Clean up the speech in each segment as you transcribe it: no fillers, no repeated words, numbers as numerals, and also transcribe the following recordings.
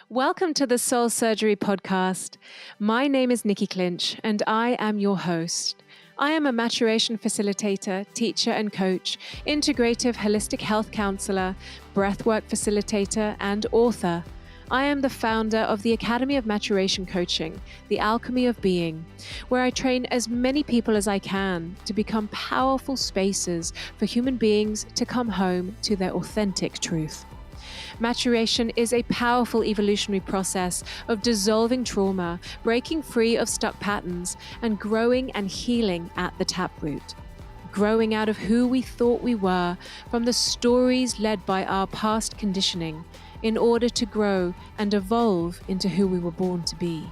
Welcome to the Soul Surgery Podcast. My name is Nikki Clinch, and I am your host. I am a maturation facilitator, teacher and coach, integrative holistic health counselor, breathwork facilitator, and author. I am the founder of the Academy of Maturation Coaching, the Alchemy of Being, where I train as many people as I can to become powerful spaces for human beings to come home to their authentic truth. Maturation is a powerful evolutionary process of dissolving trauma, breaking free of stuck patterns, and growing and healing at the taproot. Growing out of who we thought we were from the stories led by our past conditioning in order to grow and evolve into who we were born to be.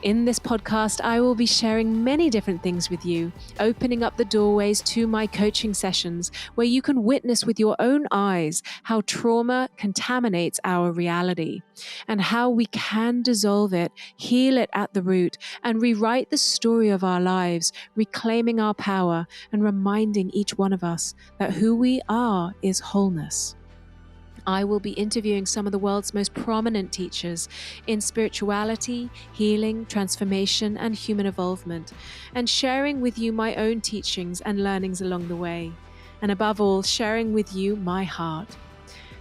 In this podcast, I will be sharing many different things with you, opening up the doorways to my coaching sessions where you can witness with your own eyes how trauma contaminates our reality and how we can dissolve it, heal it at the root, and rewrite the story of our lives, reclaiming our power and reminding each one of us that who we are is wholeness. I will be interviewing some of the world's most prominent teachers in spirituality, healing, transformation, and human evolvement, and sharing with you my own teachings and learnings along the way. And above all, sharing with you my heart.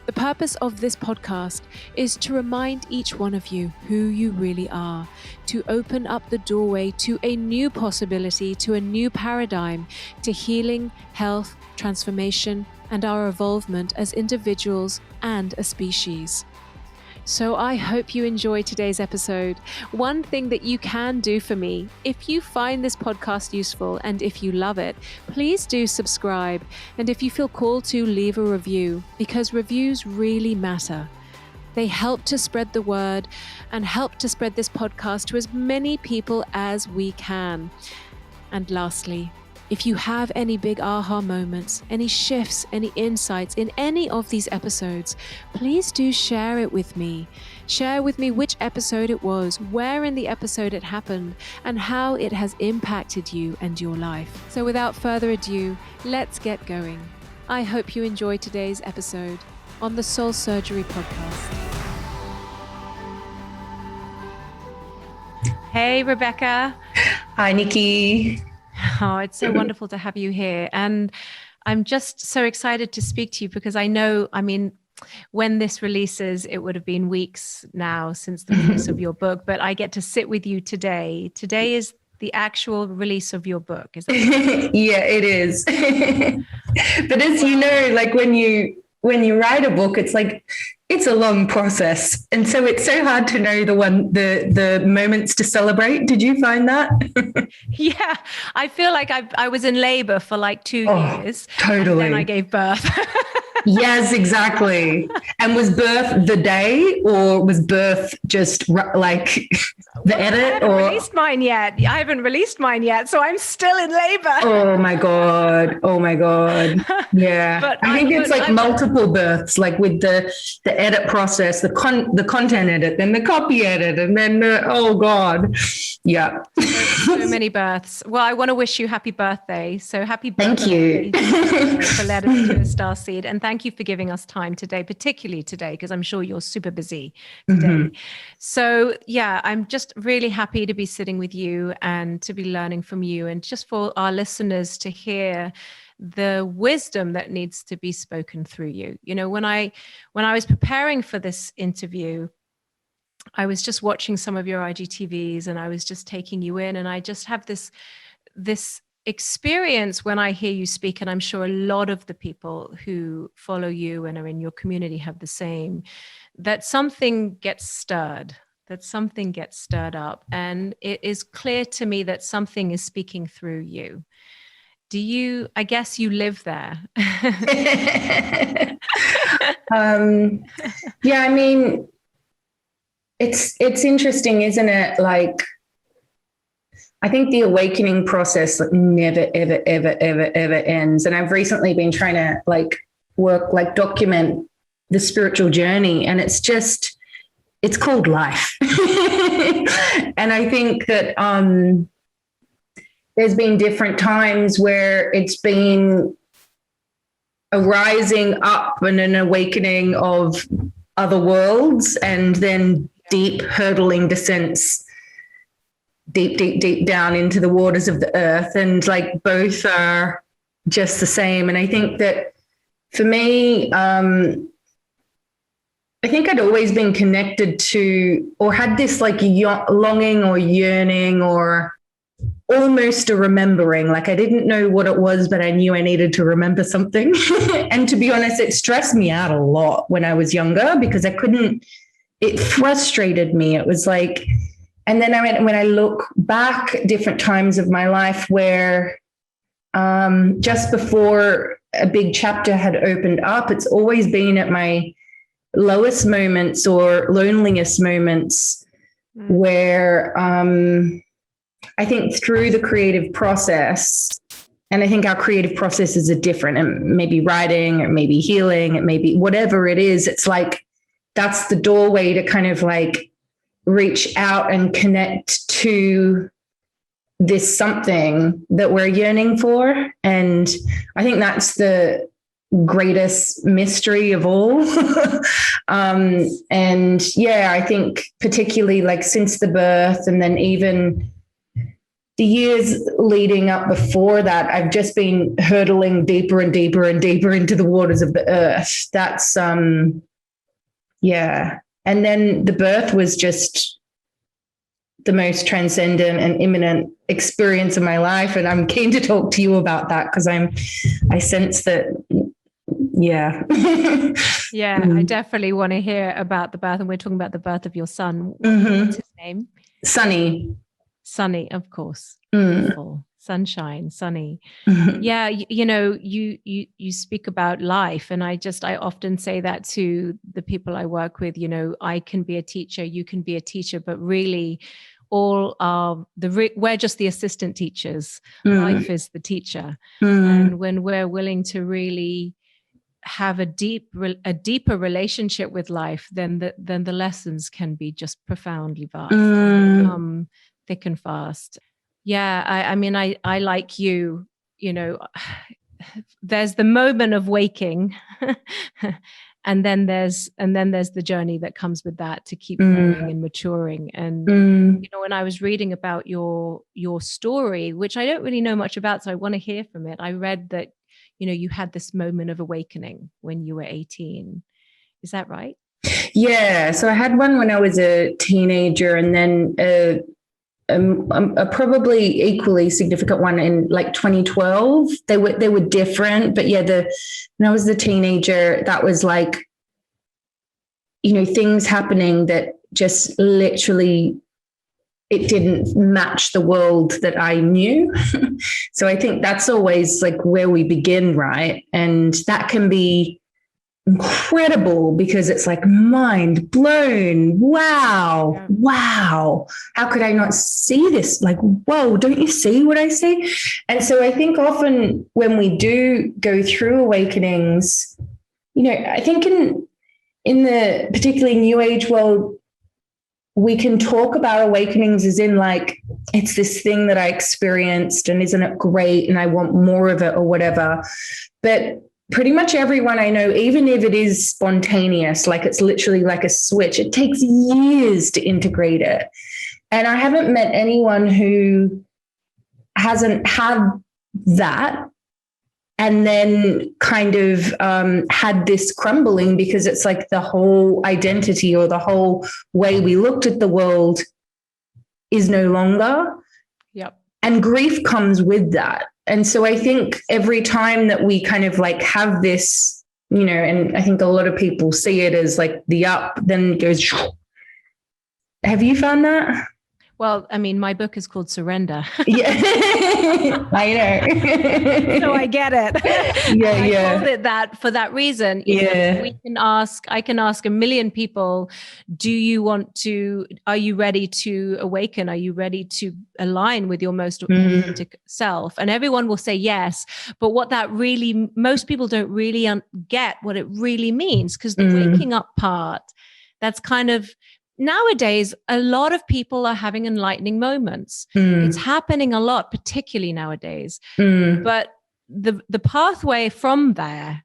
The purpose of this podcast is to remind each one of you who you really are, to open up the doorway to a new possibility, to a new paradigm, to healing, health, transformation, and our evolvement as individuals and a species. So I hope you enjoy today's episode. One thing that you can do for me, if you find this podcast useful and if you love it, please do subscribe. And if you feel called to, leave a review, because reviews really matter. They help to spread the word and help to spread this podcast to as many people as we can. And lastly, if you have any big aha moments, any shifts, any insights in any of these episodes, please do share it with me. Share with me which episode it was, where in the episode it happened, and how it has impacted you and your life. So without further ado, let's get going. I hope you enjoy today's episode on the Soul Surgery Podcast. Hey, Rebecca. Hi, Nikki. Oh, it's so wonderful to have you here. And I'm just so excited to speak to you because I know, when this releases, it would have been weeks now since the release of your book, but I get to sit with you today. Today is the actual release of your book. Is that right? Yeah, it is. But as you know, like when you write a book, it's a long process. And so it's so hard to know the moments to celebrate. Did you find that? Yeah, I feel like I was in labor for like 2 years. Totally. And then I gave birth. Yes, exactly. And was birth the day, or was birth just like the edit? I haven't released mine yet. I haven't released mine yet, so I'm still in labor. Oh my God. Yeah. But I think it's like multiple births, like with the edit process, the content edit, then the copy edit, and then oh God. Yeah. So many births. Well, I want to wish you happy birthday. So happy birthday. Thank you. For Led Us to a Starseed. And thank you for giving us time today, particularly today, because I'm sure you're super busy today. Mm-hmm. So yeah, I'm just really happy to be sitting with you and to be learning from you, and just for our listeners to hear the wisdom that needs to be spoken through you. You know, when I was preparing for this interview, I was just watching some of your IGTVs and I was just taking you in, and I just have this experience when I hear you speak, and I'm sure a lot of the people who follow you and are in your community have the same, that something gets stirred up, and it is clear to me that something is speaking through you. I guess you live there. Yeah, I mean, it's interesting, isn't it? Like, I think the awakening process never, ever, ever, ever, ever ends. And I've recently been trying to document the spiritual journey, and it's called life. And I think that there's been different times where it's been a rising up and an awakening of other worlds, and then deep hurtling descents deep down into the waters of the earth. And like both are just the same. And I think that for me, I think I'd always been connected to, or had this like longing or yearning or almost a remembering. Like I didn't know what it was, but I knew I needed to remember something. And to be honest, it stressed me out a lot when I was younger because it frustrated me. It was like, and then when I look back at different times of my life where just before a big chapter had opened up, it's always been at my lowest moments or loneliest moments where I think through the creative process, and I think our creative processes are different, and maybe writing, or maybe healing, it may be whatever it is, it's like that's the doorway to kind of like reach out and connect to this something that we're yearning for. And I think that's the greatest mystery of all. And yeah, I think particularly like since the birth and then even the years leading up before that, I've just been hurtling deeper and deeper and deeper into the waters of the earth. That's, yeah. And then the birth was just the most transcendent and imminent experience of my life. And I'm keen to talk to you about that because I sense that, yeah. Yeah, I definitely want to hear about the birth. And we're talking about the birth of your son. What's his name? Sunny. Sunny, of course. Beautiful. Sunshine, Sunny. Yeah, you speak about life, and I often say that to the people I work with. I can be a teacher, you can be a teacher, but really, we're just the assistant teachers. Life is the teacher, and when we're willing to really have a deeper relationship with life, then the lessons can be just profoundly vast, thick and fast. Yeah, I mean, I like you, there's the moment of waking and then there's the journey that comes with that to keep growing and maturing. And, when I was reading about your story, which I don't really know much about, so I want to hear from it. I read that, you had this moment of awakening when you were 18. Is that right? Yeah. So I had one when I was a teenager, and then a probably equally significant one in like 2012. They were different, but yeah, when I was the teenager, that was like, things happening that just literally, it didn't match the world that I knew. So I think that's always like where we begin, right? And that can be incredible because it's like mind blown. Wow. How could I not see this? Like, whoa, don't you see what I see? And so I think often when we do go through awakenings, I think in the particularly New Age world, we can talk about awakenings as in like, it's this thing that I experienced and isn't it great? And I want more of it or whatever. But pretty much everyone I know, even if it is spontaneous, like it's literally like a switch, it takes years to integrate it. And I haven't met anyone who hasn't had that and then kind of had this crumbling because it's like the whole identity or the whole way we looked at the world is no longer. Yep. And grief comes with that. And so I think every time that we kind of like have this, and I think a lot of people see it as like the up, then it goes. Have you found that? Well, I mean, my book is called Surrender. Yeah, I know. So I get it. Yeah, I called it that for that reason. I can ask a million people, are you ready to awaken? Are you ready to align with your most authentic self? And everyone will say yes. But what that really, most people don't really get what it really means, because the waking up part, that's kind of, nowadays, a lot of people are having enlightening moments. It's happening a lot, particularly nowadays. But the pathway from there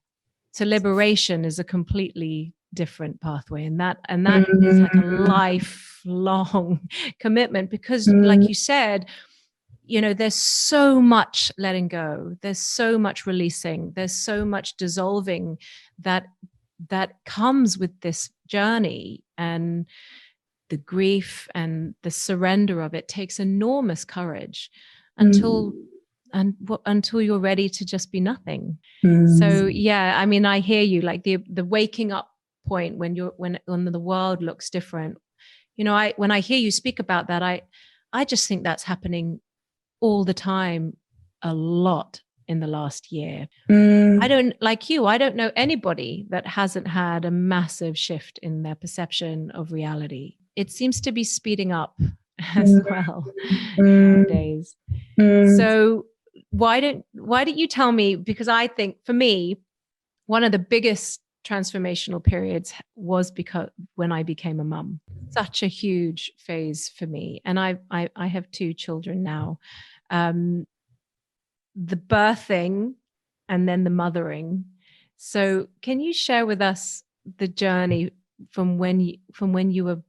to liberation is a completely different pathway. And that is like a lifelong commitment, because like you said, there's so much letting go, there's so much releasing, there's so much dissolving that comes with this journey. And the grief and the surrender of it takes enormous courage until you're ready to just be nothing. So yeah, I mean, I hear you, like the waking up point when the world looks different. When I hear you speak about that, I just think that's happening all the time, a lot in the last year. I don't know anybody that hasn't had a massive shift in their perception of reality. It seems to be speeding up as well nowadays. So why don't you tell me, because I think for me, one of the biggest transformational periods was when I became a mum. Such a huge phase for me. And I have 2 children now. The birthing and then the mothering. So can you share with us the journey from when you were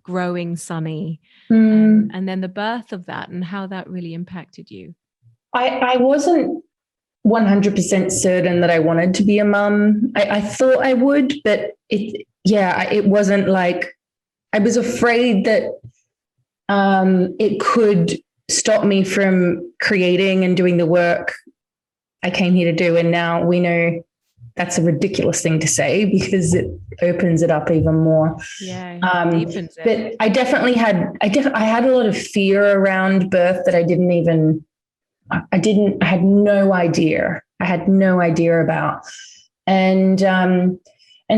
growing Sonny and then the birth of that, and how that really impacted you? I wasn't 100% certain that I wanted to be a mum. I thought I would, but it wasn't like, I was afraid that it could stop me from creating and doing the work I came here to do. And now we know that's a ridiculous thing to say, because it opens it up even more. Yeah, deepens it. But I definitely had a lot of fear around birth that I had no idea. I had no idea about. And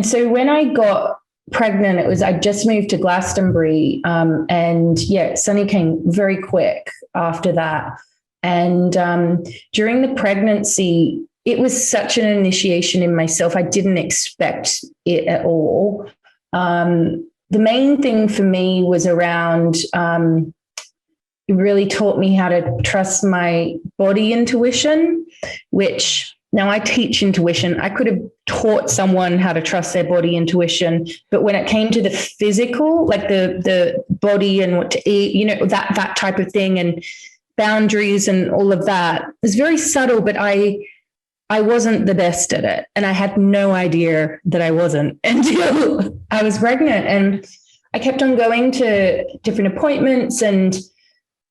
so when I got pregnant, I just moved to Glastonbury. And Sonny came very quick after that. And during the pregnancy, it was such an initiation in myself. I didn't expect it at all. The main thing for me was around, it really taught me how to trust my body intuition, which now I teach intuition. I could have taught someone how to trust their body intuition, but when it came to the physical, like the body and what to eat, that type of thing, and boundaries and all of that, it was very subtle, but I wasn't the best at it. And I had no idea that I wasn't until I was pregnant. And I kept on going to different appointments, and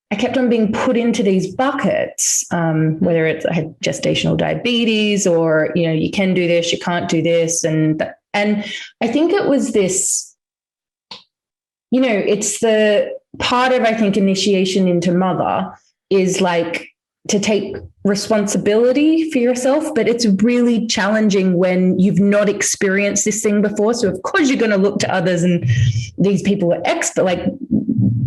I kept on being put into these buckets, whether it's I had gestational diabetes, or, you can do this, you can't do this. And I think it was this, it's the part of, I think, initiation into mother is like to take responsibility for yourself, but it's really challenging when you've not experienced this thing before. So of course you're going to look to others, and these people are expert, like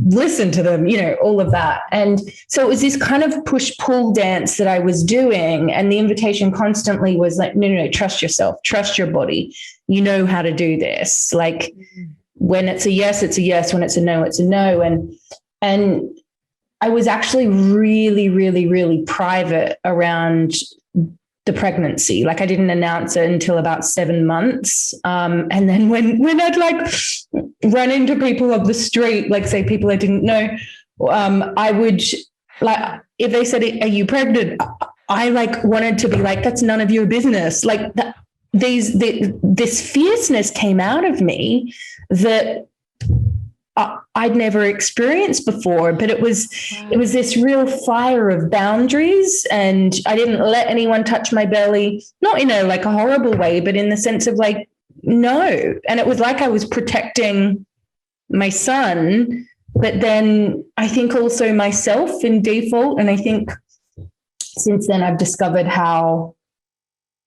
listen to them, all of that. And so it was this kind of push-pull dance that I was doing. And the invitation constantly was like, no, trust yourself, trust your body. You know how to do this. Like when it's a yes, it's a yes. When it's a no, it's a no. And I was actually really, really, really private around the pregnancy. Like I didn't announce it until about 7 months. And then when I'd like run into people of the street, like say people I didn't know, I would like, if they said, "Are you pregnant?" I like wanted to be like, "That's none of your business." Like this fierceness came out of me that I'd never experienced before, but it was this real fire of boundaries, and I didn't let anyone touch my belly, not in a horrible way, but in the sense of like, no. And it was like I was protecting my son, but then I think also myself in default. And I think since then I've discovered how,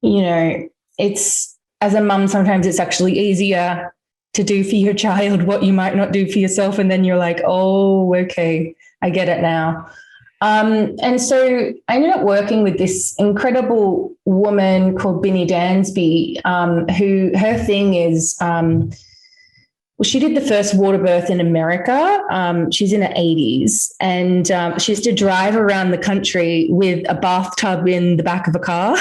it's, as a mum, sometimes it's actually easier to do for your child what you might not do for yourself. And then you're like, oh, okay, I get it now. And so I ended up working with this incredible woman called Binny Dansby, who her thing is well, she did the first water birth in America. She's in her 80s, and she used to drive around the country with a bathtub in the back of a car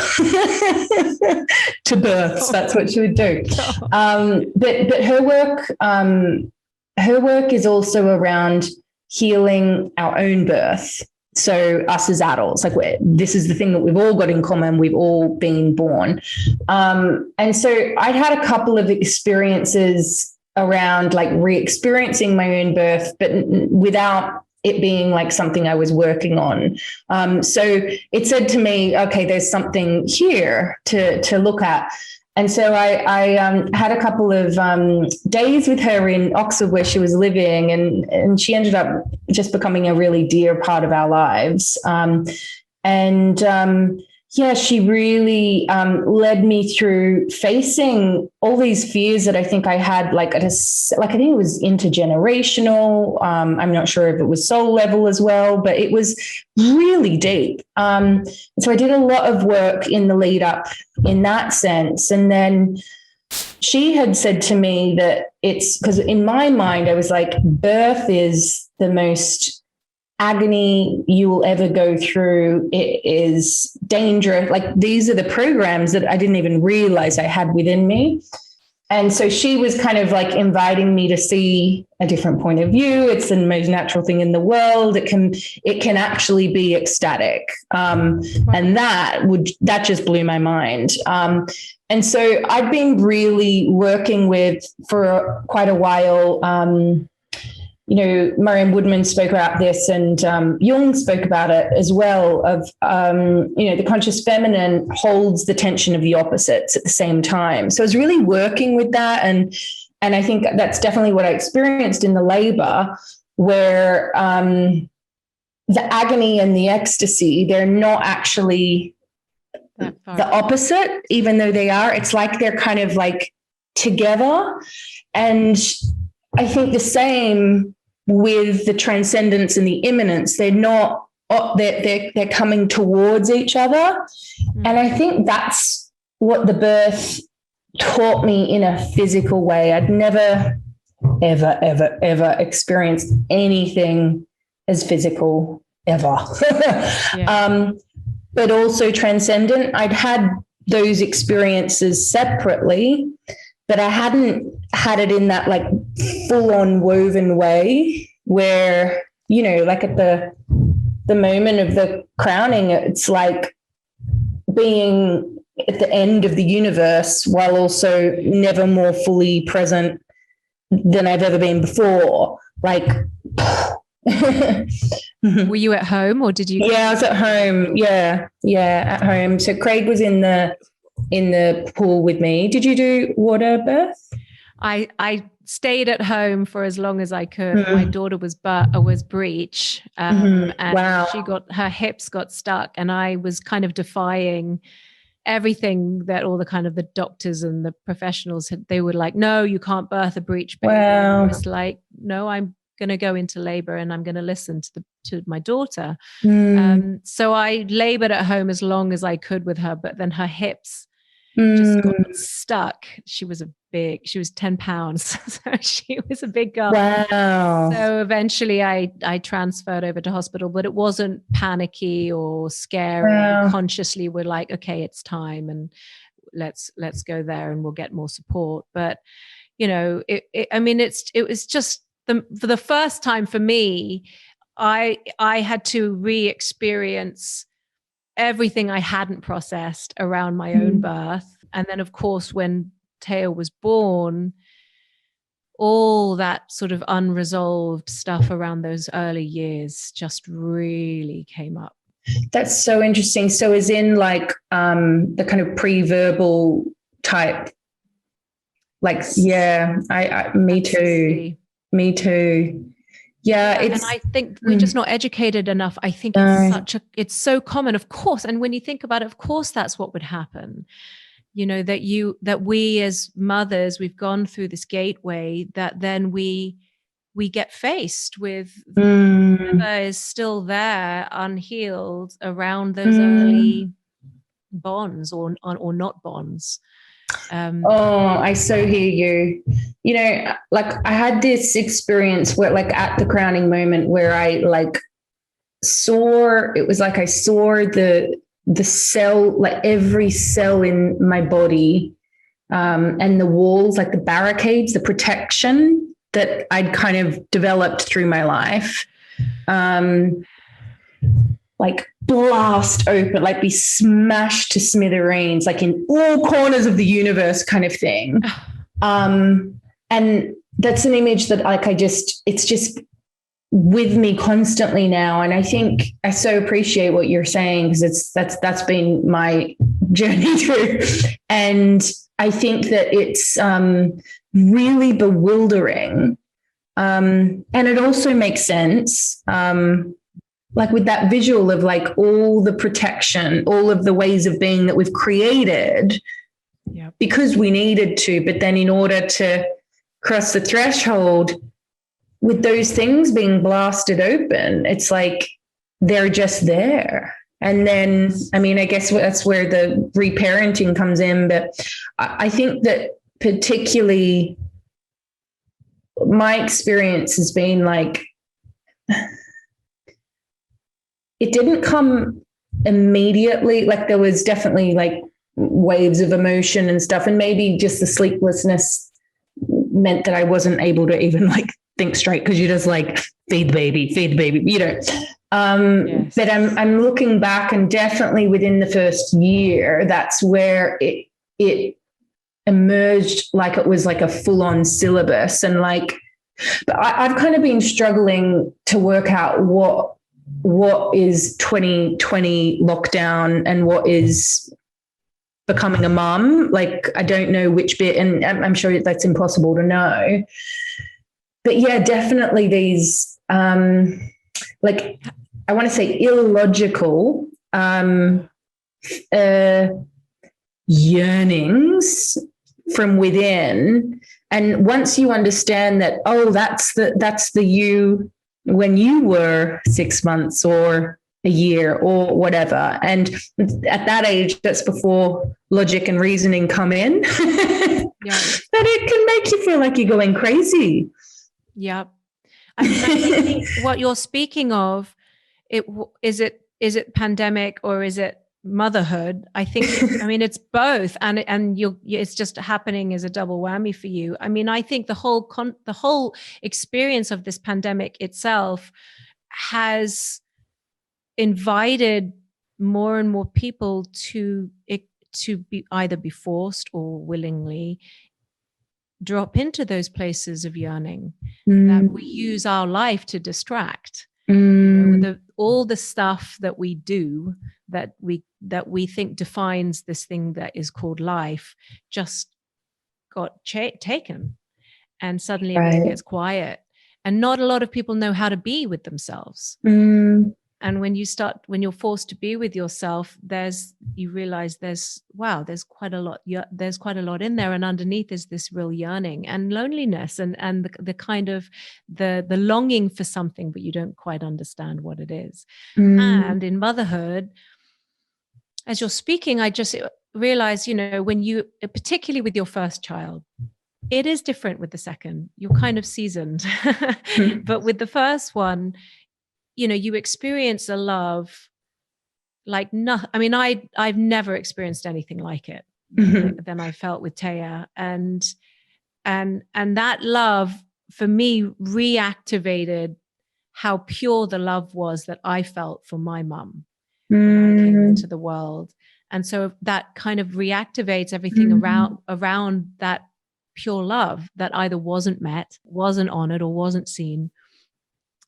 to births. That's what she would do. But her work is also around healing our own birth. So us as adults, like this is the thing that we've all got in common. We've all been born. And so I'd had a couple of experiences around like re-experiencing my own birth, but without it being like something I was working on. So it said to me, okay, there's something here to look at. And so I had a couple of days with her in Oxford where she was living, and she ended up just becoming a really dear part of our lives. Yeah, she really led me through facing all these fears that I think I had, I think it was intergenerational. I'm not sure if it was soul level as well, but it was really deep. So I did a lot of work in the lead up in that sense. And then she had said to me that it's because in my mind, I was like, birth is the most agony you will ever go through. It is dangerous. Like these are the programs that I didn't even realize I had within me. And so she was kind of like inviting me to see a different point of view. It's the most natural thing in the world. It can actually be ecstatic. And that just blew my mind. And so I've been really working with for quite a while. Marianne Woodman spoke about this, and Jung spoke about it as well, of, the conscious feminine holds the tension of the opposites at the same time. So I was really working with that. And I think that's definitely what I experienced in the labor, where the agony and the ecstasy, they're not actually the opposite, even though they are. It's like they're kind of like together. And I think the same with the transcendence and the immanence. They're not, they're coming towards each other. Mm-hmm. And I think that's what the birth taught me in a physical way. I'd never, ever, ever, ever experienced anything as physical ever. Yeah. But also transcendent. I'd had those experiences separately, but I hadn't had it in that like full on woven way where, like at the moment of the crowning, it's like being at the end of the universe while also never more fully present than I've ever been before. Like, were you at home or did you? Yeah, I was at home. Yeah, at home. So Craig was in the pool with me. Did you do water birth? I stayed at home for as long as I could. Mm-hmm. My daughter was breech, and wow. Her hips got stuck, and I was kind of defying everything that all the kind of the doctors and the professionals had. They were like, "No, you can't birth a breech baby." Wow. I was like, "No, I'm going to go into labor and I'm going to listen to my daughter." So I labored at home as long as I could with her, but then her hips just got stuck. She was 10 pounds. So she was a big girl. Wow. So eventually I transferred over to hospital, but it wasn't panicky or scary. Wow. Consciously we're like, okay, it's time and let's go there and we'll get more support. But it was just for the first time for me, I had to re-experience everything I hadn't processed around my own birth. And then, of course, when Teo was born, all that sort of unresolved stuff around those early years just really came up. That's so interesting. So as in like the kind of pre-verbal type, like, yeah, me too. Me too. Yeah, and I think we're just not educated enough. I think it's so common, of course. And when you think about it, of course, that's what would happen. That we as mothers, we've gone through this gateway that then we get faced with whatever is still there, unhealed around those early bonds or not bonds. Oh, I so hear you. You know, like I had this experience where, like, at the crowning moment where I like saw, it was like I saw the cell, like every cell in my body, and the walls, like the barricades, the protection that I'd kind of developed through my life, like blast open, like be smashed to smithereens, like in all corners of the universe kind of thing. And that's an image that like it's just with me constantly now. And I think I so appreciate what you're saying, because that's been my journey through. And I think that it's really bewildering. And it also makes sense. Like with that visual of like all the protection, all of the ways of being that we've created, yep, because we needed to, but then in order to cross the threshold, with those things being blasted open, it's like they're just there. And then, I mean, I guess that's where the reparenting comes in. But I think that particularly my experience has been like, it didn't come immediately. Like there was definitely like waves of emotion and stuff. And maybe just the sleeplessness meant that I wasn't able to even like think straight, because you just like feed the baby, you know. Yes. But I'm looking back, and definitely within the first year, that's where it emerged, like it was like a full-on syllabus. And like, but I've kind of been struggling to work out what is 2020 lockdown and what is becoming a mum. Like, I don't know which bit, and I'm sure that's impossible to know. But yeah, definitely these, like, I want to say illogical yearnings from within. And once you understand that, oh, that's the you when you were 6 months or a year or whatever. And at that age, that's before logic and reasoning come in. Yeah. But it can make you feel like you're going crazy. Yep. I think what you're speaking of, is it pandemic or is it motherhood? I think I mean it's both, and it's just happening as a double whammy for you. I mean, I think the whole experience of this pandemic itself has invited more and more people to be either be forced or willingly drop into those places of yearning that we use our life to distract. You know, all the stuff that we do that we think defines this thing that is called life just got taken, and suddenly everything gets quiet, and not a lot of people know how to be with themselves. And when you're forced to be with yourself, you realize there's quite a lot. There's quite a lot in there, and underneath is this real yearning and loneliness, and the kind of the longing for something, but you don't quite understand what it is. And in motherhood, as you're speaking, I just realized, you know, when you, particularly with your first child, it is different with the second. You're kind of seasoned, but with the first one, you know, you experience a love like nothing. I mean, I've never experienced anything like it than I felt with Taya, and that love for me reactivated how pure the love was that I felt for my mum when I came into the world. And so that kind of reactivates everything around that pure love that either wasn't met, wasn't honored, or wasn't seen.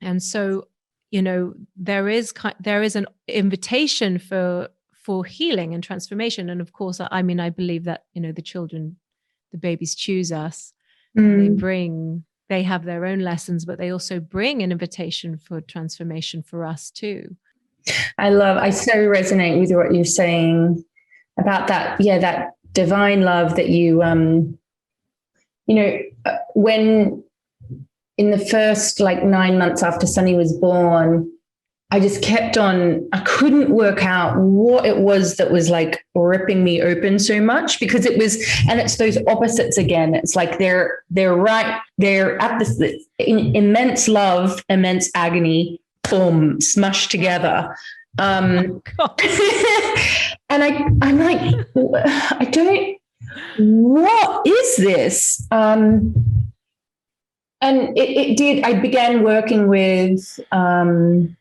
And so, you know, there is an invitation for healing and transformation. And of course, I mean, I believe that, you know, the babies choose us. They have their own lessons, but they also bring an invitation for transformation for us too. I so resonate with what you're saying about that. Yeah, that divine love that you, you know, when in the first like 9 months after Sunny was born, I just kept on, I couldn't work out what it was that was like ripping me open so much, because it was, and it's those opposites again. It's like they're at this immense love, immense agony, boom, smushed together. And I'm like, what is this? And it did, I began working with, and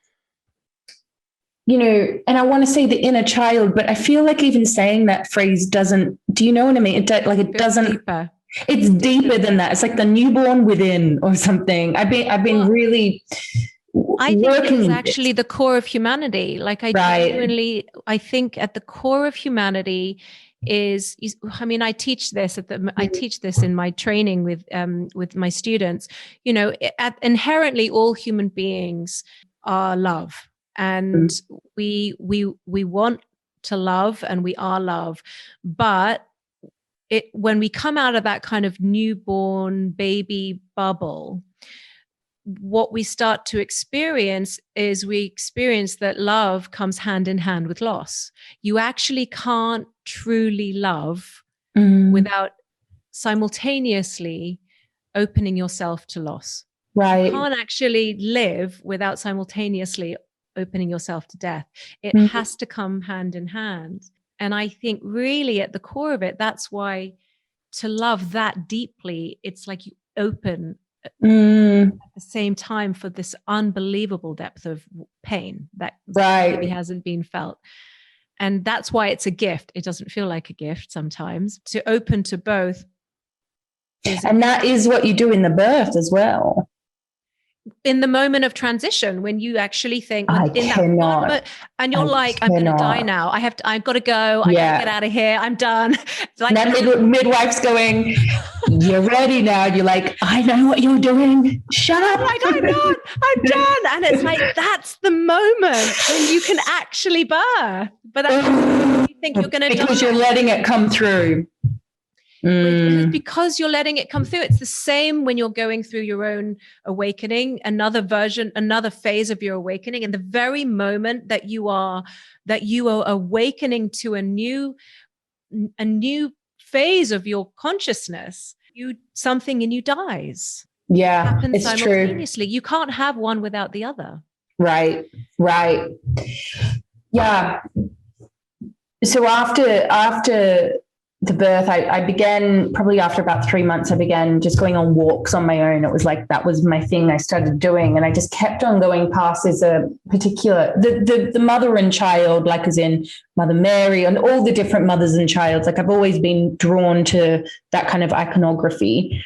I want to say the inner child, but I feel like even saying that phrase doesn't, do you know what I mean? It doesn't, deeper. It's deeper than that. It's like the newborn within or something. I've been really I think it's actually the core of humanity. Like I think at the core of humanity is, I mean, I teach this in my training with my students. Inherently all human beings are love. And we want to love, and we are love. But when we come out of that kind of newborn baby bubble, what we start to experience is that love comes hand in hand with loss. You actually can't truly love without simultaneously opening yourself to loss. Right. You can't actually live without simultaneously opening yourself to death. It has to come hand in hand. And I think really at the core of it, that's why to love that deeply, it's like you open at the same time for this unbelievable depth of pain that maybe hasn't been felt. And that's why it's a gift. It doesn't feel like a gift sometimes to open to both. And that is what you do in the birth as well. In the moment of transition, when you actually think, and you're like, I'm going to die now. I've got to go. I got to get out of here. I'm done. It's like that midwife's going, you're ready now. You're like, I know what you're doing. Shut up. Like, I'm done. And it's like, that's the moment when you can actually birth. But that's you think you're going to die. Because you're letting it come through. Because you're letting it come through. It's the same when you're going through your own awakening, another phase of your awakening. And the very moment that you are awakening to a new phase of your consciousness, something in you dies. Yeah, it happens it's simultaneously. true. You can't have one without the other. Right. Yeah. So after the birth, I began, probably after about 3 months, I began just going on walks on my own. It was like, that was my thing I started doing. And I just kept on going past as a particular, the mother and child, like as in Mother Mary and all the different mothers and childs. Like I've always been drawn to that kind of iconography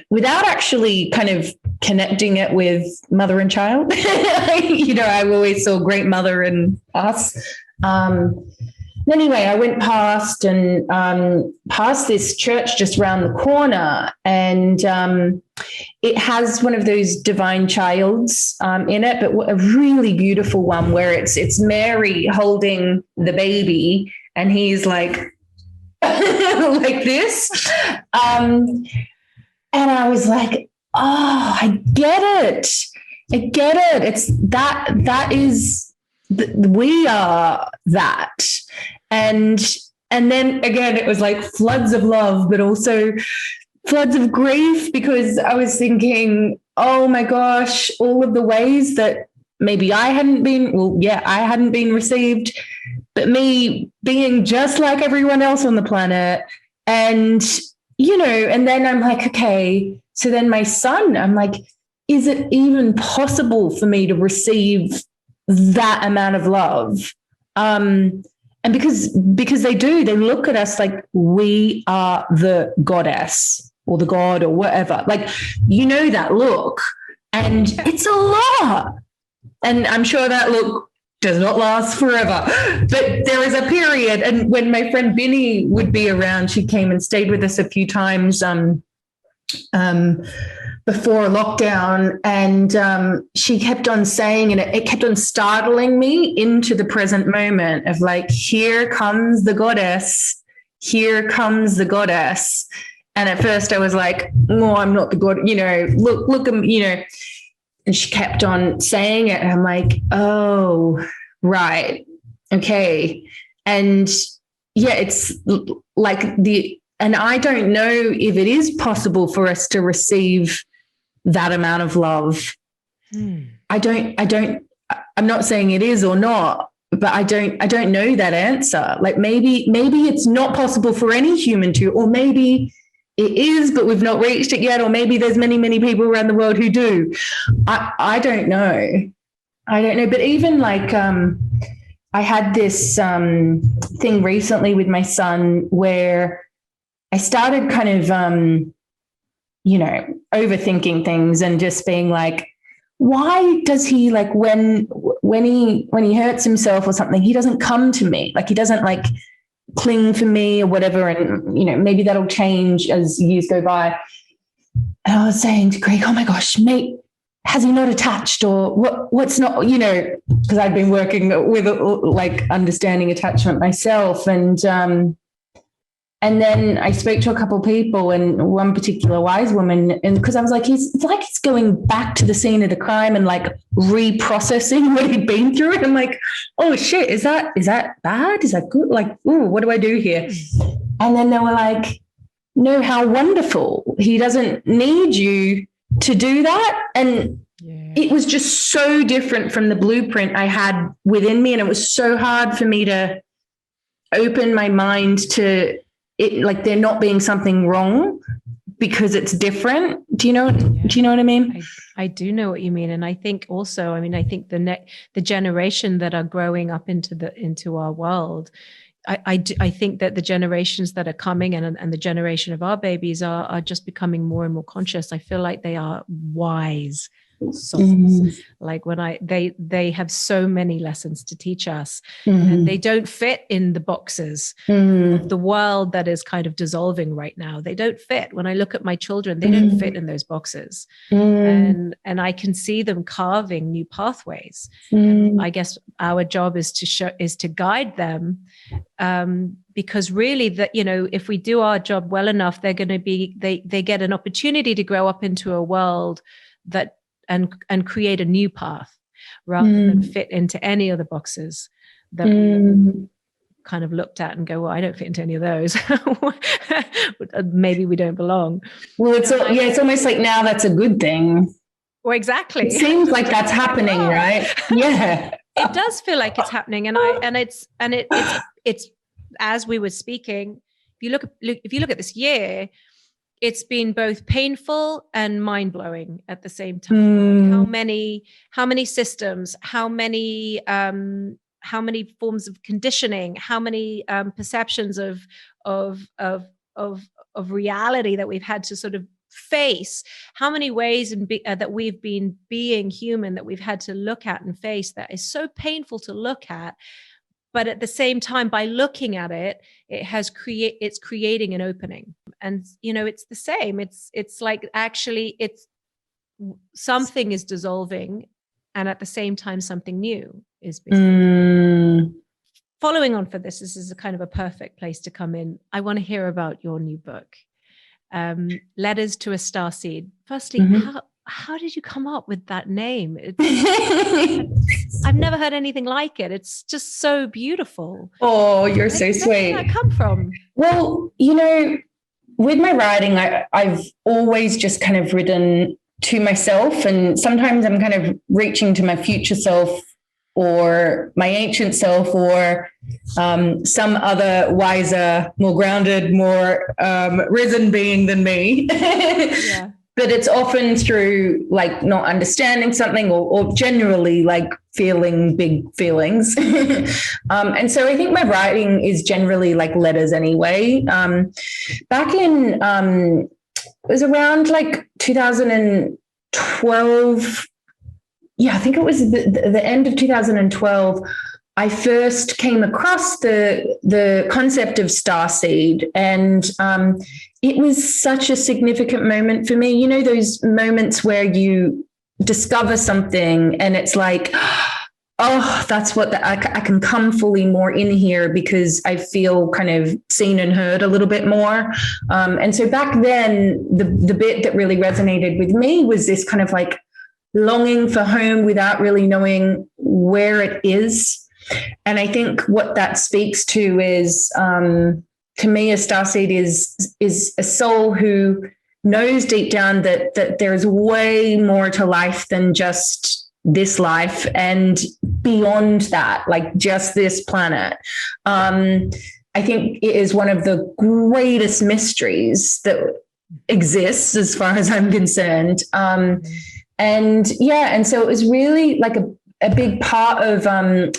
without actually kind of connecting it with mother and child. I always saw great mother in us. Anyway, I went past this church just around the corner, and it has one of those divine childs in it, but a really beautiful one where it's Mary holding the baby, and he's like like this, and I was like, oh, I get it. It's that is. We are that. And then again, it was like floods of love, but also floods of grief, because I was thinking, oh my gosh, all of the ways that maybe I hadn't been received, but me being just like everyone else on the planet. And, and then I'm like, okay, so then my son, I'm like, is it even possible for me to receive that amount of love? And because they look at us like we are the goddess or the god or whatever, like, that look, and it's a lot. And I'm sure that look does not last forever, but there is a period. And when my friend Binny would be around, she came and stayed with us a few times before lockdown, and she kept on saying, and it kept on startling me into the present moment of like, here comes the goddess. And at first I was like, no, I'm not the god, look, And she kept on saying it. And I'm like, oh, right. Okay. And yeah, it's like and I don't know if it is possible for us to receive that amount of love. I'm not saying it is or not, but I don't know that answer. Like maybe it's not possible for any human to, or maybe it is, but we've not reached it yet. Or maybe there's many, many people around the world who do. I don't know. But even like, I had this thing recently with my son where I started kind of, overthinking things and just being like, why does he, like, when he hurts himself or something, he doesn't come to me, like he doesn't like cling for me or whatever, and maybe that'll change as years go by. And I was saying to Greg, oh my gosh, mate, has he not attached, or what's not, because I'd been working with like understanding attachment myself, and then I spoke to a couple of people, and one particular wise woman, and because I was like, it's like he's going back to the scene of the crime and like reprocessing what he'd been through. And I'm like, oh shit, is that bad? Is that good? Like, ooh, what do I do here? And then they were like, no, how wonderful. He doesn't need you to do that. And it was just so different from the blueprint I had within me. And it was so hard for me to open my mind to it, like there not being something wrong because it's different. Do you know what I mean? I do know what you mean. And I think also, I think the generation that are growing up into our world, I think that the generations that are coming and the generation of our babies are just becoming more and more conscious. I feel like they are wise souls. Like when they have so many lessons to teach us, and they don't fit in the boxes of the world that is kind of dissolving right now. They don't fit. When I look at my children, they don't fit in those boxes, and I can see them carving new pathways. And I guess our job is to guide them, because really that, if we do our job well enough, they're going to be, they get an opportunity to grow up into a world that and create a new path rather than fit into any of the boxes that we kind of looked at and go, well, I don't fit into any of those. Maybe we don't belong. Well, it's almost like now that's a good thing. Well, exactly. It seems like that's happening, right? Yeah. It does feel like it's happening. And it's as we were speaking, if you look at this year, it's been both painful and mind-blowing at the same time. How many systems, how many forms of conditioning, how many perceptions of reality that we've had to sort of face, how many ways that we've been being human that we've had to look at and face that is so painful to look at. But at the same time, by looking at it, it's creating an opening. And, it's the same. It's like actually something is dissolving, and at the same time, something new is being. Following on for this is a kind of a perfect place to come in. I want to hear about your new book, Letters to a Starseed. Firstly, how did you come up with that name? I've never heard anything like it. It's just so beautiful. Oh, you're so sweet. Where did that come from? Well, with my writing, I've always just kind of written to myself, and sometimes I'm kind of reaching to my future self or my ancient self, or some other wiser, more grounded, more risen being than me. Yeah. But it's often through like not understanding something or generally like feeling big feelings. And so I think my writing is generally like letters anyway. Back in, it was around like 2012. Yeah, I think it was the end of 2012. I first came across the concept of Starseed, and it was such a significant moment for me. Those moments where you discover something and it's like, oh, that's what I can come fully more in here because I feel kind of seen and heard a little bit more. And so back then, the bit that really resonated with me was this kind of like longing for home without really knowing where it is. And I think what that speaks to is, to me, a starseed is a soul who knows deep down that there's way more to life than just this life and beyond that, like just this planet. I think it is one of the greatest mysteries that exists as far as I'm concerned. And so it was really like a big part of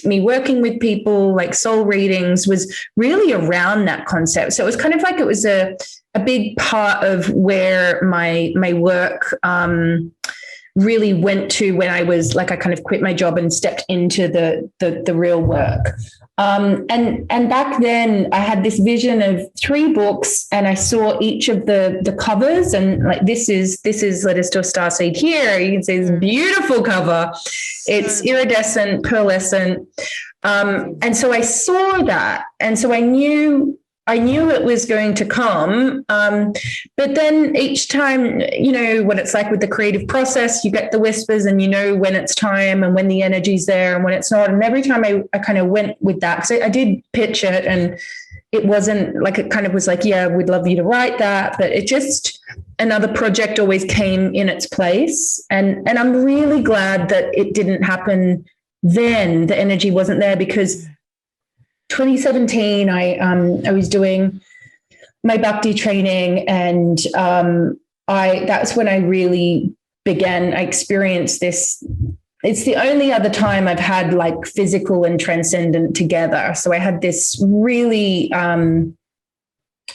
me working with people, like soul readings, was really around that concept. So it was kind of like it was a big part of where my work really went to when I was like, I kind of quit my job and stepped into the real work. And back then I had this vision of 3 books, and I saw each of the covers, and like, this is Letters to a Starseed here. You can see this beautiful cover. It's iridescent, pearlescent. And so I saw that. And so I knew it was going to come. But then each time, you know, what it's like with the creative process, you get the whispers and you know when it's time and when the energy's there and when it's not. And every time I kind of went with that, because I did pitch it, and it wasn't like, it kind of was like, yeah, we'd love you to write that. But it just, another project always came in its place. And I'm really glad that it didn't happen then. The energy wasn't there, because 2017, I was doing my bhakti training, and that's when I really began. I experienced this. It's the only other time I've had like physical and transcendent together. So I had this really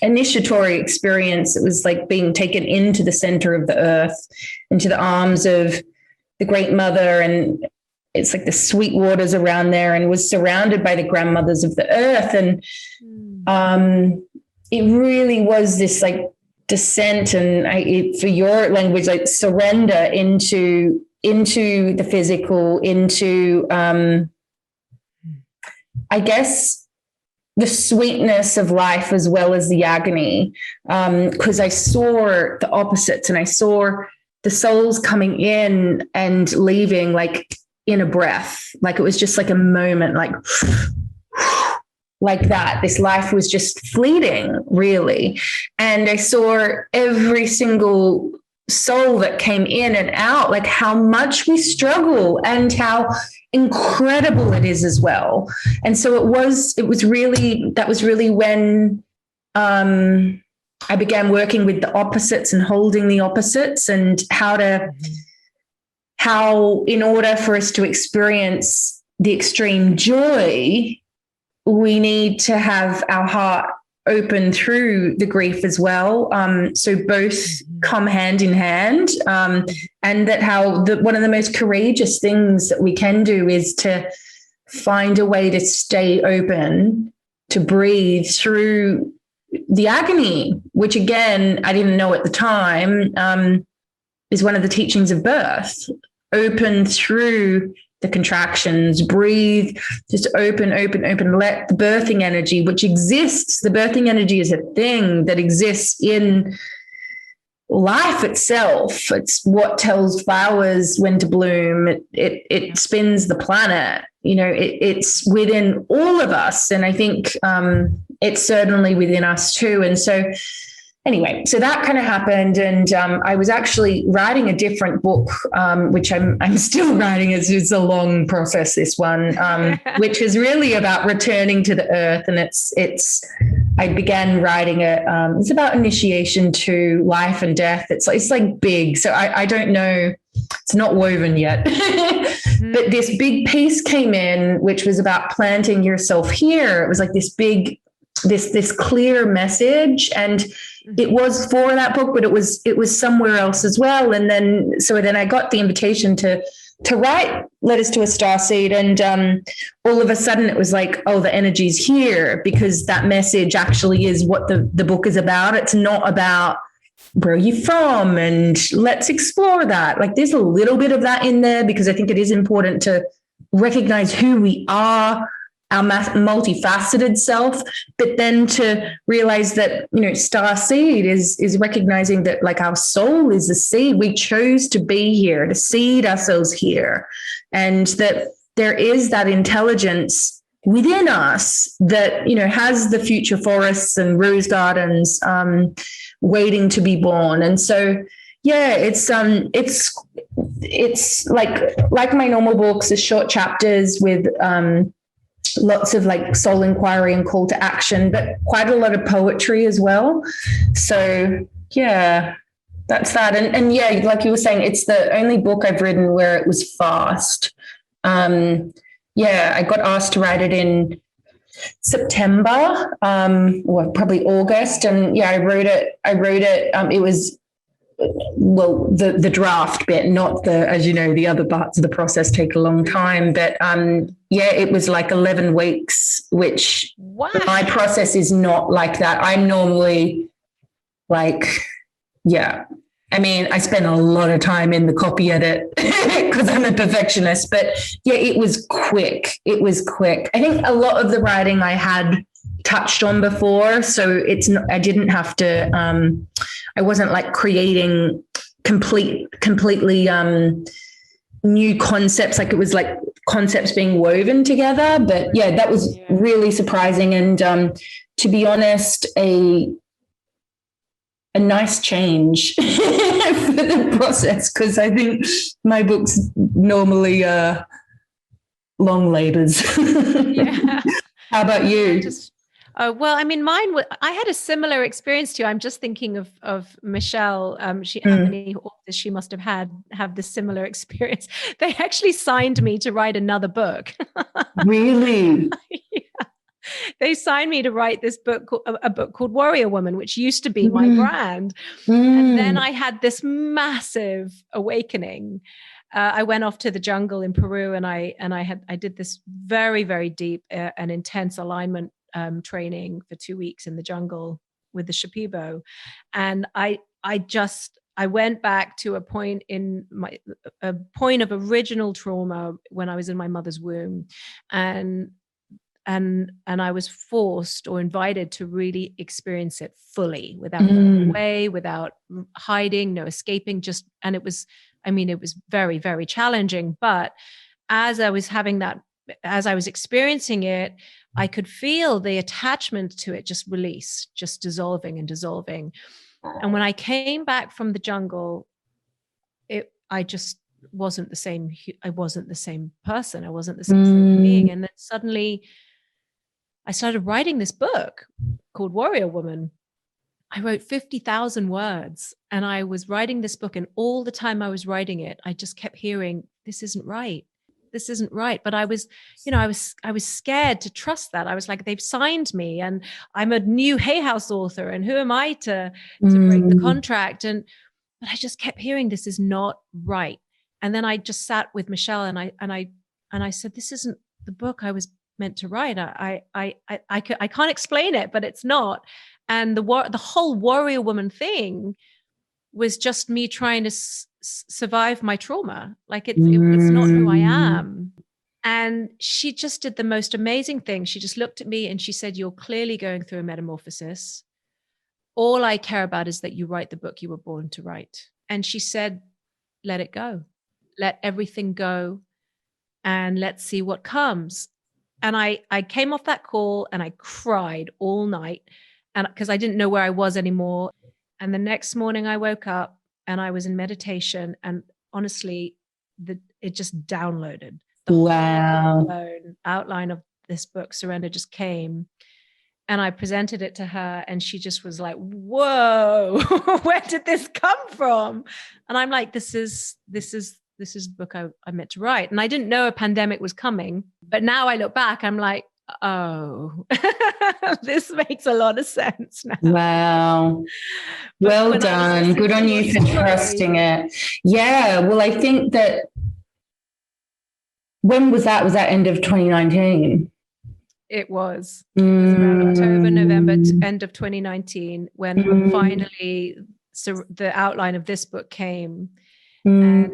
initiatory experience. It was like being taken into the center of the earth, into the arms of the Great Mother, and it's like the sweet waters around there, and was surrounded by the grandmothers of the earth. And it really was this like descent, and for your language, like surrender into the physical, into I guess the sweetness of life as well as the agony, because I saw the opposites, and I saw the souls coming in and leaving like in a breath. Like it was just like a moment, like that. This life was just fleeting, really. And I saw every single soul that came in and out, like how much we struggle and how incredible it is as well. And so that was really when I began working with the opposites and holding the opposites, and how in order for us to experience the extreme joy, we need to have our heart open through the grief as well. So both come hand in hand, and that one of the most courageous things that we can do is to find a way to stay open, to breathe through the agony, which again, I didn't know at the time, is one of the teachings of birth. Open through the contractions, breathe, just open, let the birthing energy, which exists. The birthing energy is a thing that exists in life itself. It's what tells flowers when to bloom. It spins the planet. You know, it's within all of us. And I think it's certainly within us too. And so anyway, so that kind of happened, and I was actually writing a different book, which I'm still writing. It's a long process, this one, which is really about returning to the earth, and I began writing it. It's about initiation to life and death. It's like big, so I don't know. It's not woven yet, but this big piece came in, which was about planting yourself here. It was like this big, this clear message, and it was for that book, but it was somewhere else as well. And then I got the invitation to write Letters to a Starseed, and all of a sudden it was like, oh, the energy's here, because that message actually is what the book is about. It's not about where are you from, and let's explore that. Like there's a little bit of that in there, because I think it is important to recognize who we are our multifaceted self, but then to realize that, Starseed is recognizing that like our soul is a seed. We chose to be here, to seed ourselves here, and that there is that intelligence within us that, has the future forests and rose gardens waiting to be born. And so, yeah, it's like my normal books, the short chapters with lots of like soul inquiry and call to action, but quite a lot of poetry as well. So yeah, that's that. And yeah, like you were saying, it's the only book I've written where it was fast. I got asked to write it in September, or probably August. And yeah, I wrote it. It was, well, the draft bit, not the, as you know, the other parts of the process take a long time. But it was like 11 weeks, which my process is not like that. I'm normally like, I spend a lot of time in the copy edit because I'm a perfectionist, but yeah, it was quick. I think a lot of the writing I had touched on before, so I didn't have to, I wasn't like creating completely new concepts, like it was like concepts being woven together. But yeah, that was really surprising. And to be honest, a nice change for the process, because I think my books normally are long labors. Yeah. How about you? Mine. I had a similar experience to you. I'm just thinking of Michelle. How many authors she must have this similar experience. They actually signed me to write another book. Really? Yeah. They signed me to write this book, a book called Warrior Woman, which used to be my brand. And then I had this massive awakening. I went off to the jungle in Peru, and I did this very, very deep and intense alignment training for 2 weeks in the jungle with the Shipibo. And I went back to a point of original trauma when I was in my mother's womb, and I was forced or invited to really experience it fully, without running away, without hiding, no escaping, and it was very, very challenging. But as I was experiencing it, I could feel the attachment to it just release, just dissolving and dissolving. And when I came back from the jungle, I just wasn't the same. I wasn't the same person. I wasn't the same being. And then suddenly I started writing this book called Warrior Woman. I wrote 50,000 words, and I was writing this book, and all the time I was writing it, I just kept hearing, this isn't right. This isn't right. But I was scared to trust that. I was like, they've signed me, and I'm a new Hay House author, and who am I to break the contract? But I just kept hearing, this is not right. And then I just sat with Michelle, and I said, this isn't the book I was meant to write. I can't explain it, but it's not. And the whole Warrior Woman thing was just me trying to survive my trauma. Like it's not who I am. And she just did the most amazing thing. She just looked at me and she said, you're clearly going through a metamorphosis. All I care about is that you write the book you were born to write. And she said, let it go. Let everything go, and let's see what comes. And I came off that call and I cried all night, and because I didn't know where I was anymore. And the next morning I woke up and I was in meditation, and honestly, it just downloaded. The whole outline of this book, Surrender, just came. And I presented it to her, and she just was like, whoa, where did this come from? And I'm like, this is the book I meant to write. And I didn't know a pandemic was coming. But now I look back, I'm like, oh, this makes a lot of sense now. Wow. Well done. Good on you for trusting it. Yeah. Well, I think that, when was that? Was that end of 2019? It was around October, November, end of 2019, when finally the outline of this book came. And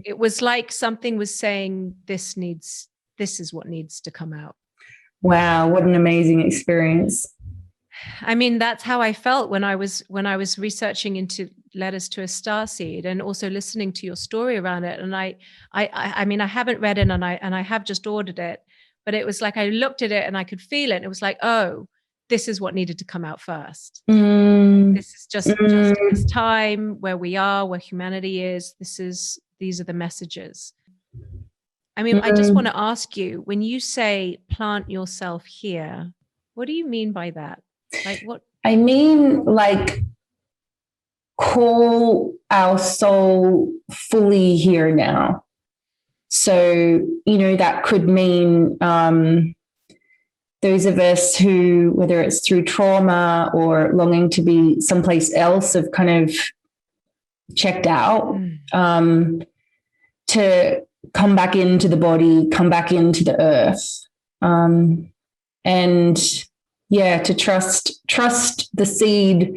it was like something was saying, this is what needs to come out. Wow, what an amazing experience. I mean, that's how I felt when I was researching into letters to a starseed, and also listening to your story around it. And I mean, I haven't read it, and I have just ordered it, but it was like I looked at it and I could feel it. And it was like, oh, this is what needed to come out first. This is just this time where we are, where humanity is. These are the messages. I mean, I just want to ask you, when you say plant yourself here, what do you mean by that? Like what? I mean, like, call our soul fully here now. So, that could mean those of us who, whether it's through trauma or longing to be someplace else, have kind of checked out, to come back into the body, come back into the earth. And yeah, to trust the seed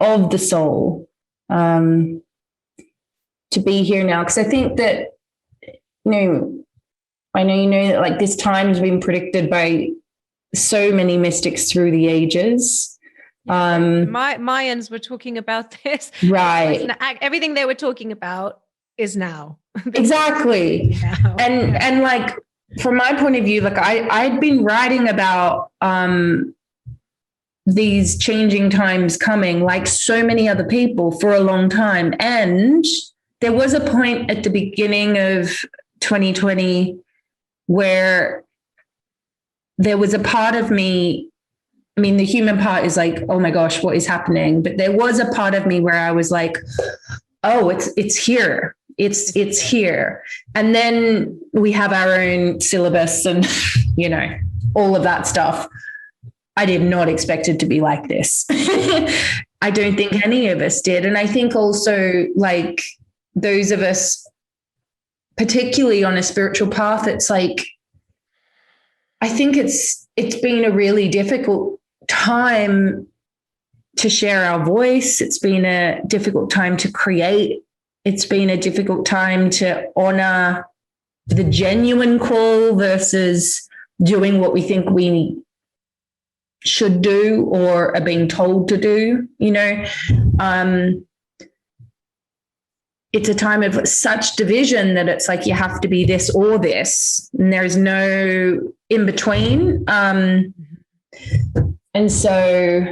of the soul, to be here now. Because I think that, I know that like this time has been predicted by so many mystics through the ages. Mayans were talking about this. Right. Everything they were talking about is now. Exactly. Now. And like, from my point of view, like I'd been writing about these changing times coming, like so many other people, for a long time. And there was a point at the beginning of 2020 where there was a part of me, I mean, the human part is like, oh my gosh, what is happening? But there was a part of me where I was like, oh, it's here. It's here. And then we have our own syllabus and, all of that stuff. I did not expect it to be like this. I don't think any of us did. And I think also, like, those of us, particularly on a spiritual path, it's like, I think it's been a really difficult time to share our voice. It's been a difficult time to create. It's been a difficult time to honor the genuine call versus doing what we think we should do or are being told to do. It's a time of such division that it's like you have to be this or this, and there's no in between. And so,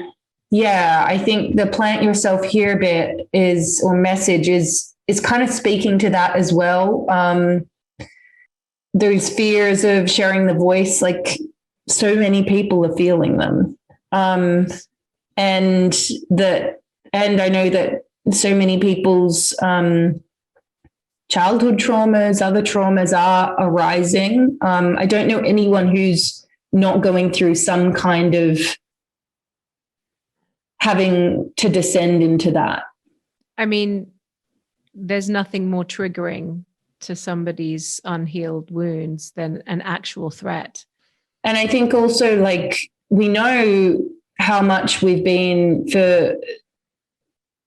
yeah, I think the plant yourself here bit message is kind of speaking to that as well. Those fears of sharing the voice, like so many people are feeling them. And I know that so many people's childhood traumas, other traumas are arising. I don't know anyone who's not going through some kind of having to descend into that. I mean, there's nothing more triggering to somebody's unhealed wounds than an actual threat. And I think also, like, we know how much we've been for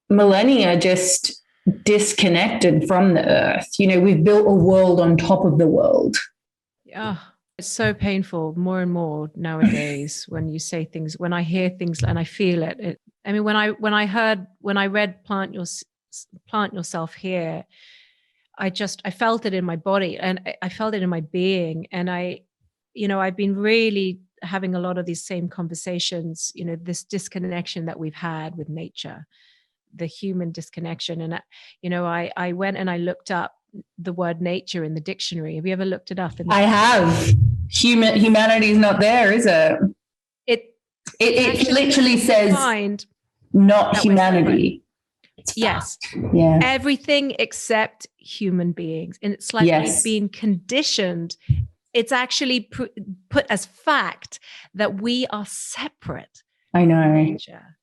millennia just disconnected from the earth. We've built a world on top of the world. Yeah. It's so painful more and more nowadays when you say things, when I hear things and I feel it. I mean, when I read plant yourself here, I felt it in my body and I felt it in my being. And I've been really having a lot of these same conversations, this disconnection that we've had with nature, the human disconnection. And, I went and I looked up the word nature in the dictionary. Have you ever looked it up? I have. Humanity is not there, is it? It literally says not humanity. Yes. Yeah. Everything except human beings. And it's like we've been conditioned. It's actually put as fact that we are separate. I know. From nature.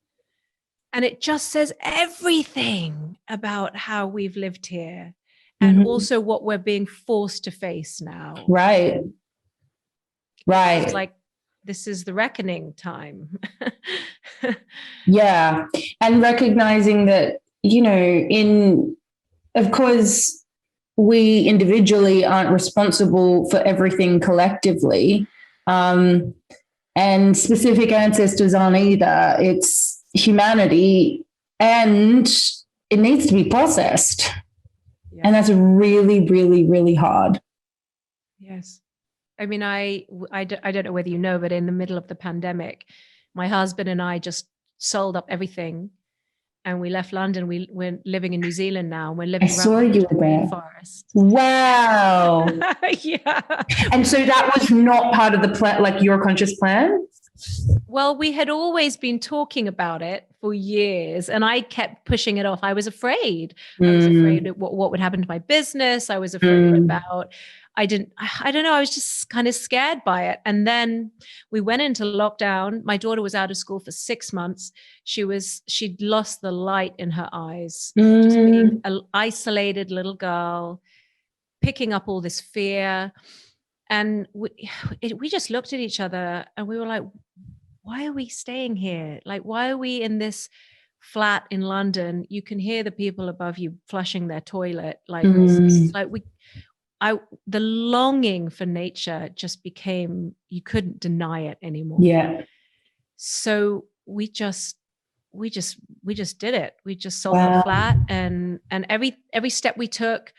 And it just says everything about how we've lived here and also what we're being forced to face now. Right. Right. It's like, this is the reckoning time. Yeah. And recognizing that, of course, we individually aren't responsible for everything collectively. and specific ancestors aren't either. It's humanity, and it needs to be processed. Yeah. And that's really, really, really hard. Yes. I mean, I don't know whether you know, but in the middle of the pandemic, my husband and I just sold up everything and we left London. We're living in New Zealand now. And we're living around the rainforest. Wow. Yeah. And so that was not part of the plan, like your conscious plan? Well, we had always been talking about it for years and I kept pushing it off. I was afraid. I was afraid of what would happen to my business. I was afraid about, I don't know. I was just kind of scared by it. And then we went into lockdown. My daughter was out of school for 6 months. She'd lost the light in her eyes, just being an isolated little girl, picking up all this fear. And we just looked at each other and we were like, why are we staying here? Like, why are we in this flat in London? You can hear the people above you flushing their toilet. Like, it's like the longing for nature just became, you couldn't deny it anymore. Yeah. So we just did it. We just sold the flat and every step we took,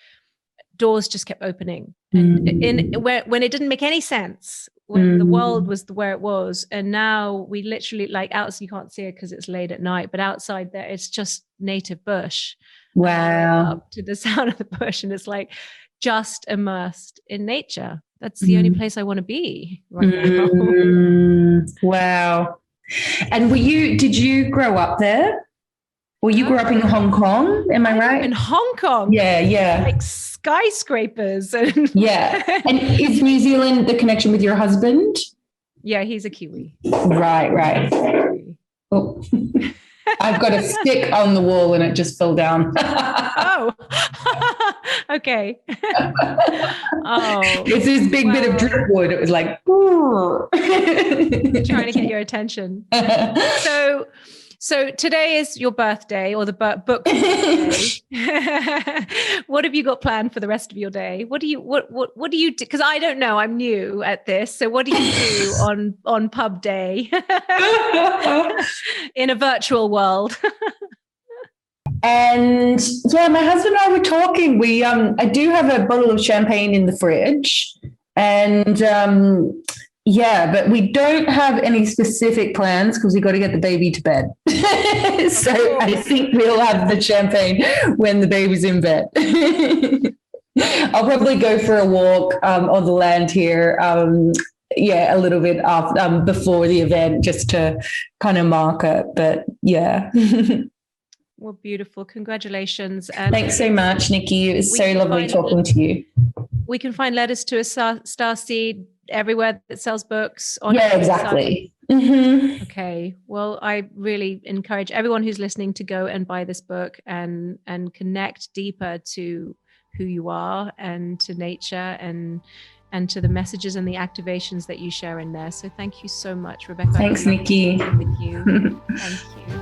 doors just kept opening. And when it didn't make any sense, when the world was where it was, and now we literally, like, outside, you can't see it because it's late at night, but outside there it's just native bush. Wow. Up to the sound of the bush, and it's like just immersed in nature. That's the only place I want to be right now. Wow. And did you grow up there? Well, you grew up in Hong Kong, am I right? In Hong Kong. Yeah. Like skyscrapers. And yeah. And is New Zealand the connection with your husband? Yeah, he's a Kiwi. Right. Oh. I've got a stick on the wall and it just fell down. Oh, okay. It's this big bit of driftwood. It was like, trying to get your attention. So today is your birthday, or the book birthday. What have you got planned for the rest of your day? What do you do? Because I don't know, I'm new at this. So what do you do on pub day in a virtual world? And yeah, my husband and I were talking. We I do have a bottle of champagne in the fridge, and yeah, but we don't have any specific plans because we got to get the baby to bed. So I think we'll have the champagne when the baby's in bed. I'll probably go for a walk on the land here. A little bit after, before the event, just to kind of mark it. But yeah. Well, beautiful. Congratulations. And thanks so much, Nikki. It was so lovely talking to you. We can find Letters to a Starseed everywhere that sells books. Yeah, exactly. Mm-hmm. Okay. Well, I really encourage everyone who's listening to go and buy this book and connect deeper to who you are and to nature and to the messages and the activations that you share in there. So thank you so much, Rebecca. Thanks, Nikki. With you. Thank you.